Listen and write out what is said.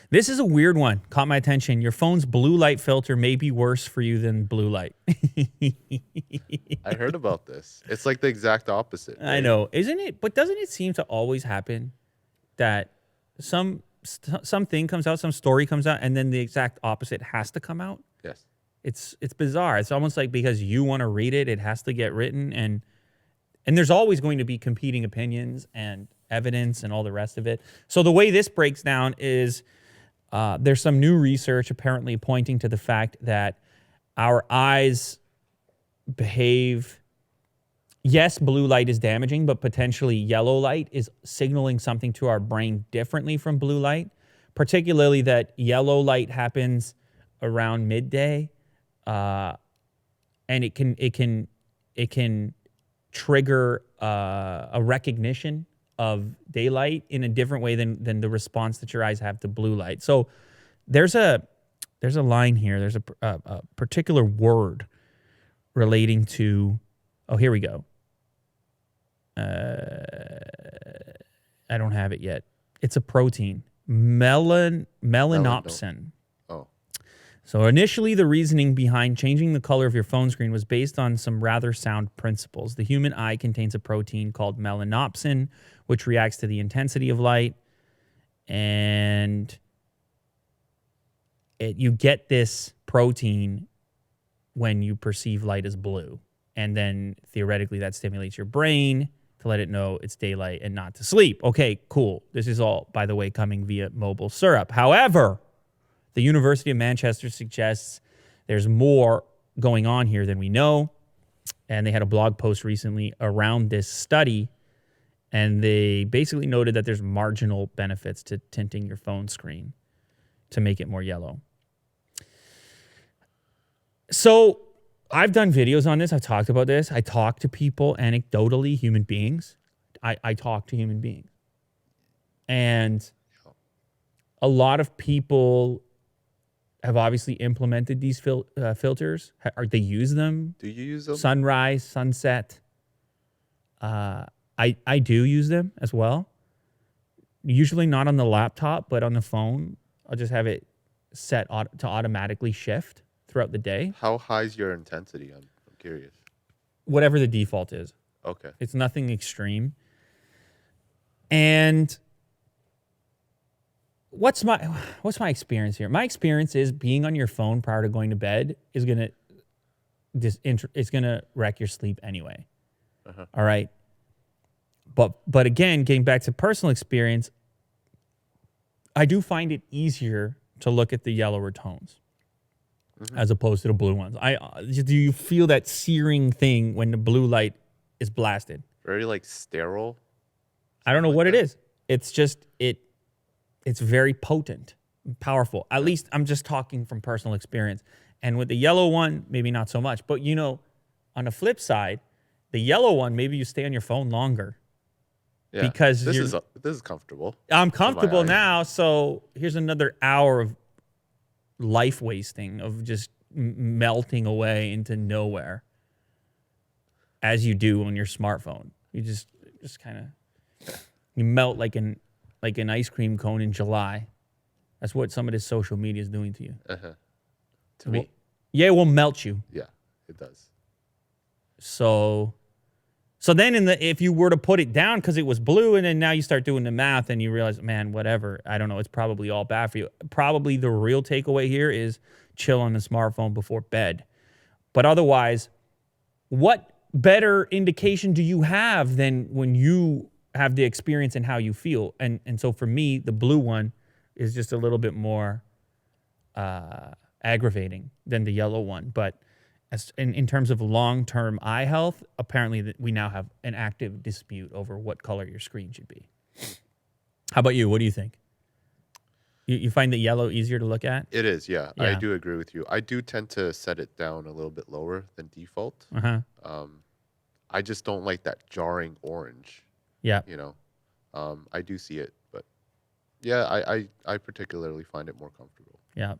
This is a weird one. Caught my attention. Your phone's blue light filter may be worse for you than blue light. I heard about this. It's like the exact opposite, I right? know, isn't it? But doesn't it seem to always happen that something comes out, some story comes out, and then the exact opposite has to come out? Yes. It's bizarre. It's almost like because you want to read it, it has to get written, and there's always going to be competing opinions and evidence and all the rest of it. So the way this breaks down is there's some new research apparently pointing to the fact that our eyes behave. Yes, blue light is damaging, but potentially yellow light is signaling something to our brain differently from blue light, particularly that yellow light happens around midday, and it can trigger a recognition of daylight in a different way than the response that your eyes have to blue light. So there's a line here. There's a particular word relating to. Oh, here we go. I don't have it yet. It's a protein, melanopsin. Oh. So initially, the reasoning behind changing the color of your phone screen was based on some rather sound principles. The human eye contains a protein called melanopsin, which reacts to the intensity of light, and you get this protein when you perceive light as blue. And then theoretically that stimulates your brain to let it know it's daylight and not to sleep. Okay, cool. This is all, by the way, coming via mobile syrup. However, the University of Manchester suggests there's more going on here than we know. And they had a blog post recently around this study. And they basically noted that there's marginal benefits to tinting your phone screen to make it more yellow. So I've done videos on this. I've talked about this. I talk to people anecdotally, human beings. I talk to human beings. And a lot of people have obviously implemented these filters. They use them. Do you use them? Sunrise, sunset. I do use them as well. Usually not on the laptop, but on the phone. I'll just have it set to automatically shift throughout the day. How high is your intensity? I'm curious. Whatever the default is. Okay. It's nothing extreme. And what's my experience here? My experience is being on your phone prior to going to bed is gonna wreck your sleep anyway. Uh-huh. All right. But again, getting back to personal experience, I do find it easier to look at the yellower tones as opposed to the blue ones. Do you feel that searing thing when the blue light is blasted? Very like sterile. I don't know like what that. it is. It's just it's very potent, powerful. At least I'm just talking from personal experience. And with the yellow one, maybe not so much. But on the flip side, the yellow one, maybe you stay on your phone longer. Yeah. Because this is comfortable. I'm comfortable eyes. now, so here's another hour of life wasting, of just melting away into nowhere, as you do on your smartphone. You just kind of you melt like an ice cream cone in July. That's what some of this social media is doing to you. Uh-huh. To me. Yeah, it will melt you. Yeah, it does. So then if you were to put it down because it was blue, and then now you start doing the math and you realize, man, whatever, I don't know, it's probably all bad for you. Probably the real takeaway here is chill on the smartphone before bed. But otherwise, what better indication do you have than when you have the experience and how you feel? And so for me, the blue one is just a little bit more aggravating than the yellow one. But in terms of long-term eye health, apparently we now have an active dispute over what color your screen should be. How about you? What do you think? You find the yellow easier to look at? It is, yeah. I Yeah. do agree with you. I do tend to set it down a little bit lower than default. Uh-huh. I just don't like that jarring orange. Yeah. I do see it, but yeah, I particularly find it more comfortable. Yeah.